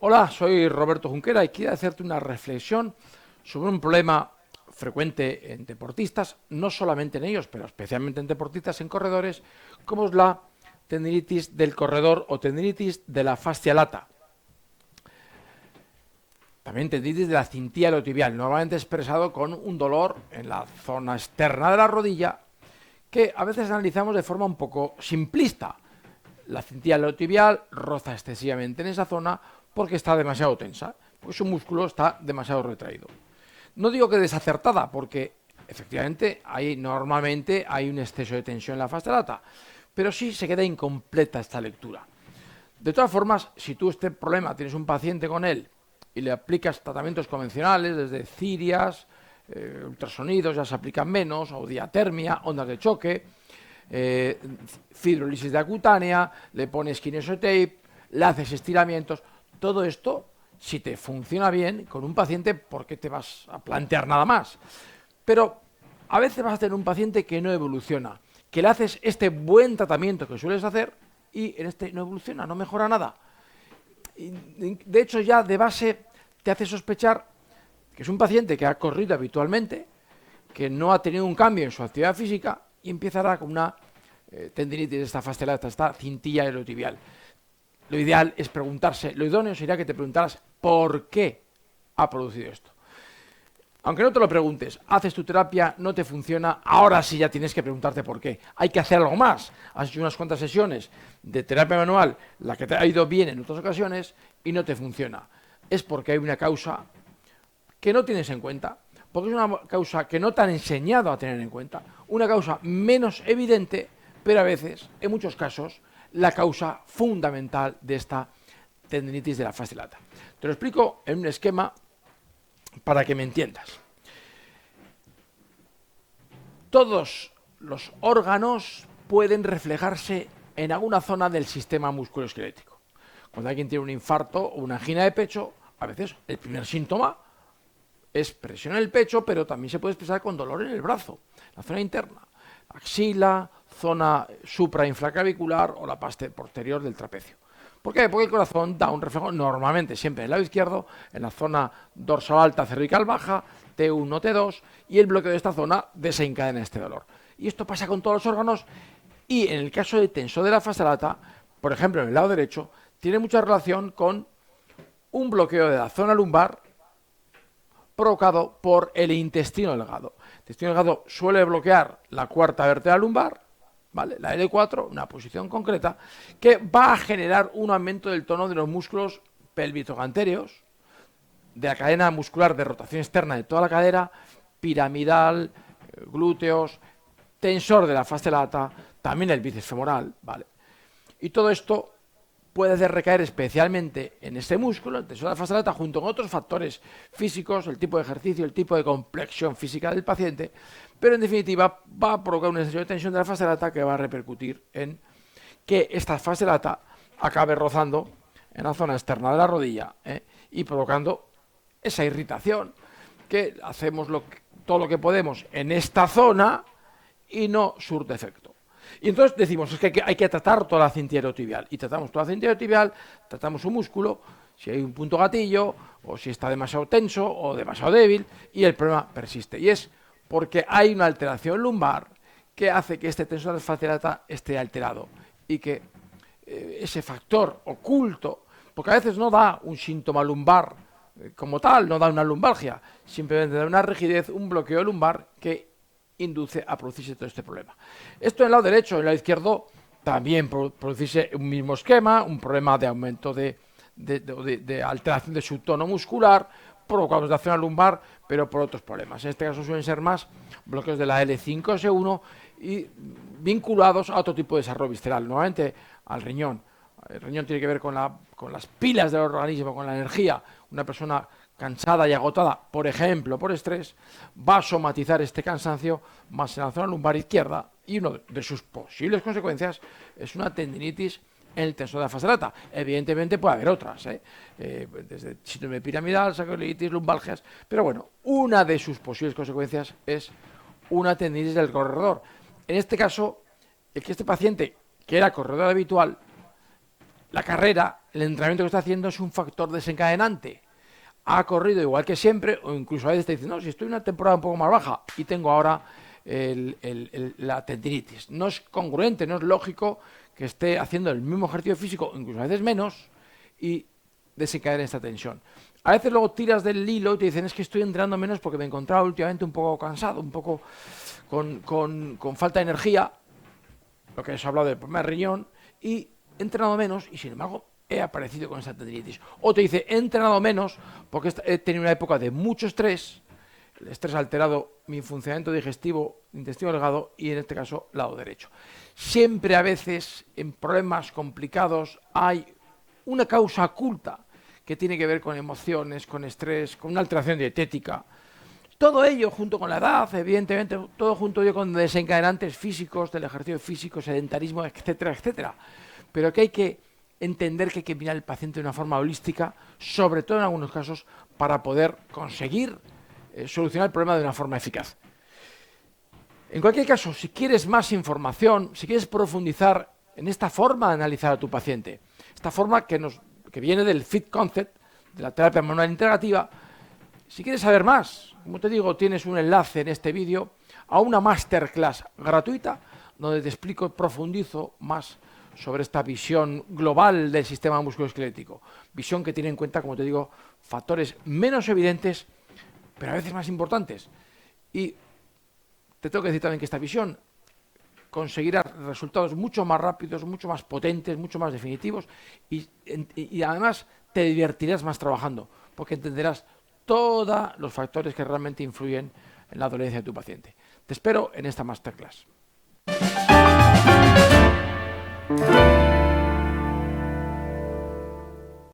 Hola, soy Roberto Junquera y quiero hacerte una reflexión sobre un problema frecuente en deportistas, no solamente en ellos, pero especialmente en deportistas, en corredores, como es la tendinitis del corredor o tendinitis de la fascia lata. También tendinitis de la cintilla iliotibial, normalmente expresado con un dolor en la zona externa de la rodilla, que a veces analizamos de forma un poco simplista. La cintilla iliotibial roza excesivamente en esa zona porque está demasiado tensa, porque su músculo está demasiado retraído. No digo que desacertada, porque efectivamente normalmente hay un exceso de tensión en la fascia lata, pero sí se queda incompleta esta lectura. De todas formas, si tú este problema tienes un paciente con él y le aplicas tratamientos convencionales, desde cirias, ultrasonidos ya se aplican menos, o diatermia, ondas de choque, fibrólisis de acutánea, le pones kinesiotape, le haces estiramientos, todo esto, si te funciona bien con un paciente, ¿por qué te vas a plantear nada más? Pero a veces vas a tener un paciente que no evoluciona, que le haces este buen tratamiento que sueles hacer y en este no evoluciona, no mejora nada. Y de hecho, ya de base te hace sospechar que es un paciente que ha corrido habitualmente, que no ha tenido un cambio en su actividad física y empezará con una tendinitis de esta fascia lata, esta cintilla iliotibial. Lo ideal es preguntarse, lo idóneo sería que te preguntaras por qué ha producido esto. Aunque no te lo preguntes, haces tu terapia, no te funciona, ahora sí ya tienes que preguntarte por qué. Hay que hacer algo más. Has hecho unas cuantas sesiones de terapia manual, la que te ha ido bien en otras ocasiones, y no te funciona. Es porque hay una causa que no tienes en cuenta, porque es una causa que no te han enseñado a tener en cuenta, una causa menos evidente, pero a veces, en muchos casos, la causa fundamental de esta tendinitis de la fascia lata. Te lo explico en un esquema para que me entiendas. Todos los órganos pueden reflejarse en alguna zona del sistema musculoesquelético. Cuando alguien tiene un infarto o una angina de pecho, a veces el primer síntoma es presión en el pecho, pero también se puede expresar con dolor en el brazo, la zona interna, axila, zona suprainfraclavicular o la parte posterior del trapecio. ¿Por qué? Porque el corazón da un reflejo normalmente siempre en el lado izquierdo, en la zona dorsal alta cervical baja, T1, T2, y el bloqueo de esta zona desencadena este dolor. Y esto pasa con todos los órganos y en el caso de tensor de la fascia lata, por ejemplo en el lado derecho, tiene mucha relación con un bloqueo de la zona lumbar provocado por el intestino delgado. El intestino delgado suele bloquear la cuarta vértebra lumbar, ¿vale? La L4, una posición concreta, que va a generar un aumento del tono de los músculos pélvico-anteriores, de la cadena muscular de rotación externa de toda la cadera, piramidal, glúteos, tensor de la fascia lata, también el bíceps femoral, ¿vale? Y todo esto puede hacer recaer especialmente en este músculo, el tensor de la fascia lata, junto con otros factores físicos, el tipo de ejercicio, el tipo de complexión física del paciente, pero en definitiva va a provocar una exceso de tensión de la fascia lata que va a repercutir en que esta fascia lata acabe rozando en la zona externa de la rodilla y provocando esa irritación que hacemos todo lo que podemos en esta zona y no surte efecto. Y entonces decimos, es que hay que tratar toda la cintilla iliotibial. Y tratamos toda la cintilla iliotibial, tratamos un músculo, si hay un punto gatillo, o si está demasiado tenso o demasiado débil, y el problema persiste. Y es porque hay una alteración lumbar que hace que este tensor de fascia lata esté alterado. Y que ese factor oculto, porque a veces no da un síntoma lumbar como tal, no da una lumbalgia, simplemente da una rigidez, un bloqueo lumbar que induce a producirse todo este problema. Esto en el lado derecho, en el lado izquierdo también producirse un mismo esquema, un problema de aumento de alteración de su tono muscular, provocados de la zona lumbar, pero por otros problemas. En este caso suelen ser más bloqueos de la L5-S1 y vinculados a otro tipo de desarrollo visceral, nuevamente al riñón. El riñón tiene que ver con las pilas del organismo, con la energía. Una persona cansada y agotada, por ejemplo, por estrés, va a somatizar este cansancio más en la zona lumbar izquierda y una de sus posibles consecuencias es una tendinitis en el tensor de la fascia lata. Evidentemente puede haber otras, desde síndrome piramidal, sacroiliitis, lumbalgias, pero bueno, una de sus posibles consecuencias es una tendinitis del corredor. En este caso, el que este paciente, que era corredor habitual, la carrera, el entrenamiento que está haciendo es un factor desencadenante. Ha corrido igual que siempre, o incluso a veces te dicen, no, si estoy en una temporada un poco más baja y tengo ahora la tendinitis. No es congruente, no es lógico que esté haciendo el mismo ejercicio físico, incluso a veces menos, y desencadene esta tensión. A veces luego tiras del hilo y te dicen, es que estoy entrenando menos porque me encontraba últimamente un poco cansado, un poco con falta de energía, lo que os he hablado del problema de riñón, y he entrenado menos y sin embargo he aparecido con esta tendinitis. O te dice, he entrenado menos porque he tenido una época de mucho estrés, el estrés ha alterado mi funcionamiento digestivo, intestino delgado y en este caso lado derecho. Siempre a veces en problemas complicados hay una causa oculta que tiene que ver con emociones, con estrés, con una alteración dietética. Todo ello junto con la edad, evidentemente, todo junto yo con desencadenantes físicos del ejercicio físico, sedentarismo, etcétera, etcétera. Pero que hay que entender que hay que mirar al paciente de una forma holística, sobre todo en algunos casos, para poder conseguir solucionar el problema de una forma eficaz. En cualquier caso, si quieres más información, si quieres profundizar en esta forma de analizar a tu paciente, esta forma que viene del FIT Concept, de la terapia manual integrativa, si quieres saber más, como te digo, tienes un enlace en este vídeo a una masterclass gratuita donde te explico y profundizo más sobre esta visión global del sistema musculoesquelético. Visión que tiene en cuenta, como te digo, factores menos evidentes, pero a veces más importantes. Y te tengo que decir también que esta visión conseguirá resultados mucho más rápidos, mucho más potentes, mucho más definitivos y además te divertirás más trabajando, porque entenderás todos los factores que realmente influyen en la dolencia de tu paciente. Te espero en esta masterclass.